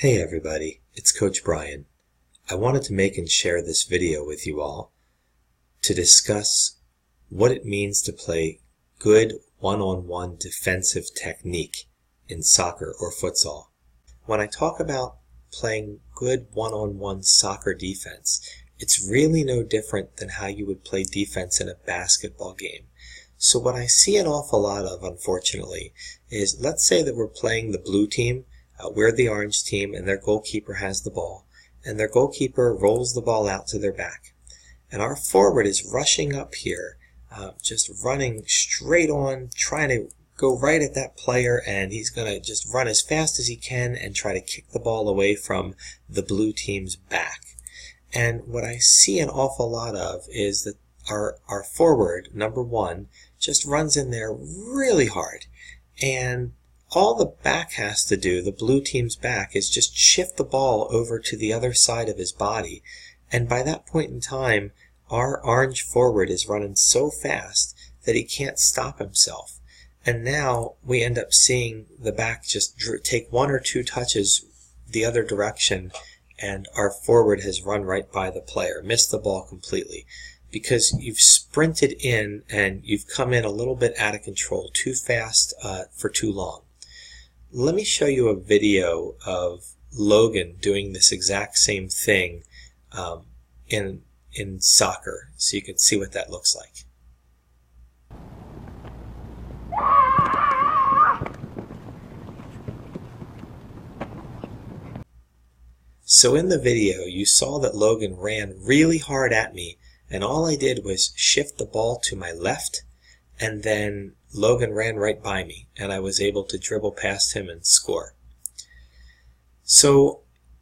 Hey everybody, it's Coach Brian. I wanted to make and share this video with you all to discuss what it means to play good one-on-one defensive technique in soccer or futsal. When I talk about playing good one-on-one soccer defense, it's really no different than how you would play defense in a basketball game. So what I see an awful lot of, unfortunately, is let's say that we're playing the blue team. We're the orange team, and their goalkeeper has the ball, and their goalkeeper rolls the ball out to their back. And our forward is rushing up here, just running straight on, trying to go right at that player, and he's going to just run as fast as he can and try to kick the ball away from the blue team's back. And what I see an awful lot of is that our forward, number one, just runs in there really hard, and all the back has to do, the blue team's back, is just shift the ball over to the other side of his body. And by that point in time, our orange forward is running so fast that he can't stop himself. And now we end up seeing the back just take one or two touches the other direction, and our forward has run right by the player, missed the ball completely. Because you've sprinted in and you've come in a little bit out of control, too fast for too long. Let me show you a video of Logan doing this exact same thing in soccer, so you can see what that looks like. So in the video, you saw that Logan ran really hard at me, and all I did was shift the ball to my left, and then Logan ran right by me, and I was able to dribble past him and score. So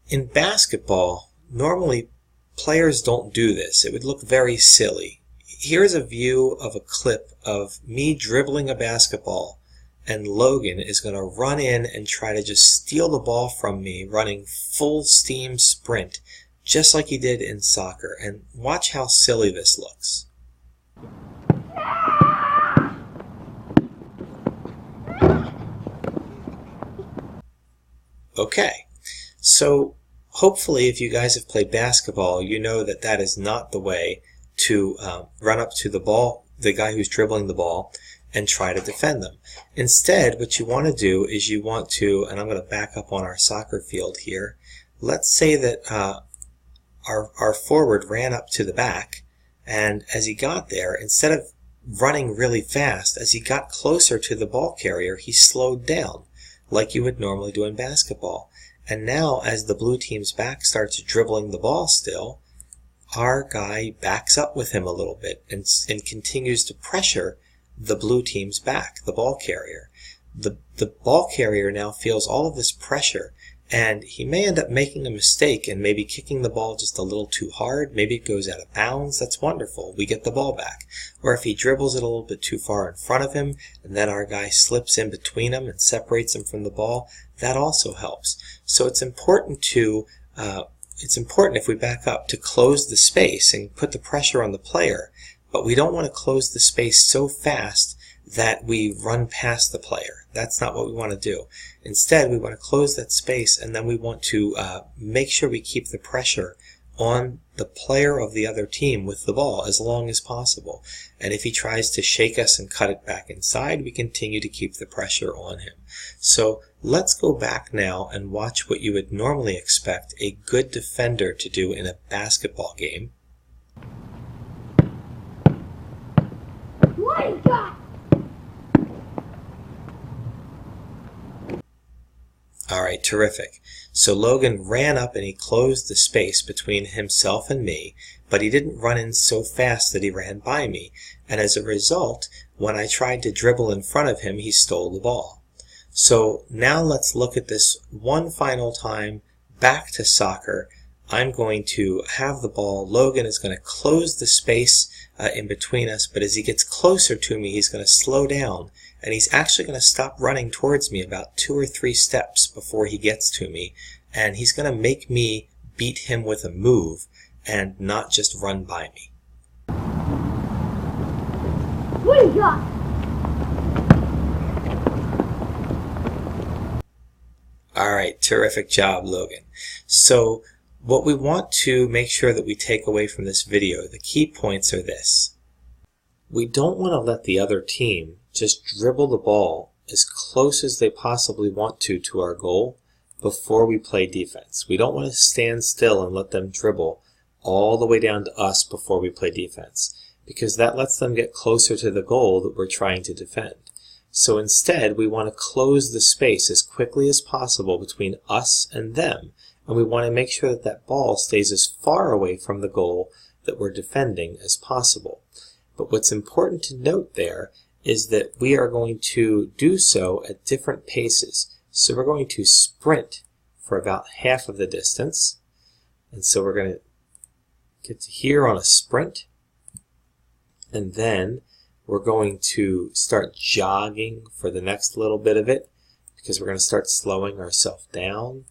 in basketball, normally players don't do this. It would look very silly. Here's a view of a clip of me dribbling a basketball, and Logan is going to run in and try to just steal the ball from me, running full steam sprint, just like he did in soccer. And watch how silly this looks. Okay, so hopefully if you guys have played basketball, you know that that is not the way to run up to the ball, the guy who's dribbling the ball, and try to defend them. Instead, what you want to do is you want to, and I'm going to back up on our soccer field here, let's say that our forward ran up to the back, and as he got there, instead of running really fast, as he got closer to the ball carrier, he slowed down, like you would normally do in basketball. And now, as the blue team's back starts dribbling the ball still, our guy backs up with him a little bit and continues to pressure the blue team's back, the ball carrier. The ball carrier now feels all of this pressure, and he may end up making a mistake and maybe kicking the ball just a little too hard. Maybe it goes out of bounds. That's wonderful. We get the ball back. Or if he dribbles it a little bit too far in front of him, and then our guy slips in between them and separates him from the ball, that also helps. So it's important if we back up to close the space and put the pressure on the player, but we don't want to close the space so fast that we run past the player. That's not what we want to do. Instead, we want to close that space, and then we want to make sure we keep the pressure on the player of the other team with the ball as long as possible. And if he tries to shake us and cut it back inside, we continue to keep the pressure on him. So let's go back now and watch what you would normally expect a good defender to do in a basketball game. What is that? Alright, terrific. So Logan ran up and he closed the space between himself and me, but he didn't run in so fast that he ran by me. And as a result, when I tried to dribble in front of him, he stole the ball. So now let's look at this one final time back to soccer. I'm going to have the ball. Logan is going to close the space in between us, but as he gets closer to me, he's going to slow down, and he's actually going to stop running towards me about 2 or 3 steps before he gets to me, and he's going to make me beat him with a move and not just run by me. What is that? Alright, terrific job, Logan. So what we want to make sure that we take away from this video, the key points are this. We don't want to let the other team just dribble the ball as close as they possibly want to our goal before we play defense. We don't want to stand still and let them dribble all the way down to us before we play defense, because that lets them get closer to the goal that we're trying to defend. So instead, we want to close the space as quickly as possible between us and them, and we want to make sure that that ball stays as far away from the goal that we're defending as possible. But what's important to note there is that we are going to do so at different paces. So we're going to sprint for about half of the distance, and so we're going to get to here on a sprint, and then we're going to start jogging for the next little bit of it, because we're going to start slowing ourselves down.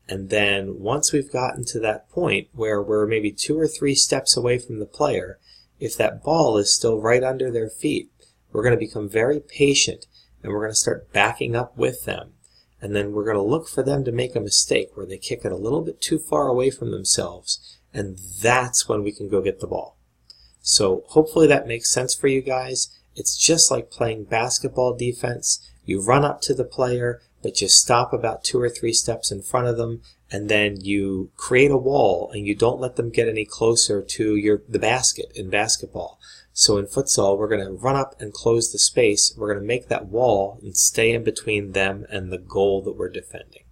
And then once we've gotten to that point where we're maybe 2 or 3 steps away from the player, if that ball is still right under their feet, we're going to become very patient, and we're going to start backing up with them. And then we're going to look for them to make a mistake where they kick it a little bit too far away from themselves, and that's when we can go get the ball. So hopefully that makes sense for you guys. It's just like playing basketball defense. You run up to the player, but you stop about 2 or 3 steps in front of them, and then you create a wall, and you don't let them get any closer to the basket in basketball. So in futsal, we're going to run up and close the space. We're going to make that wall and stay in between them and the goal that we're defending.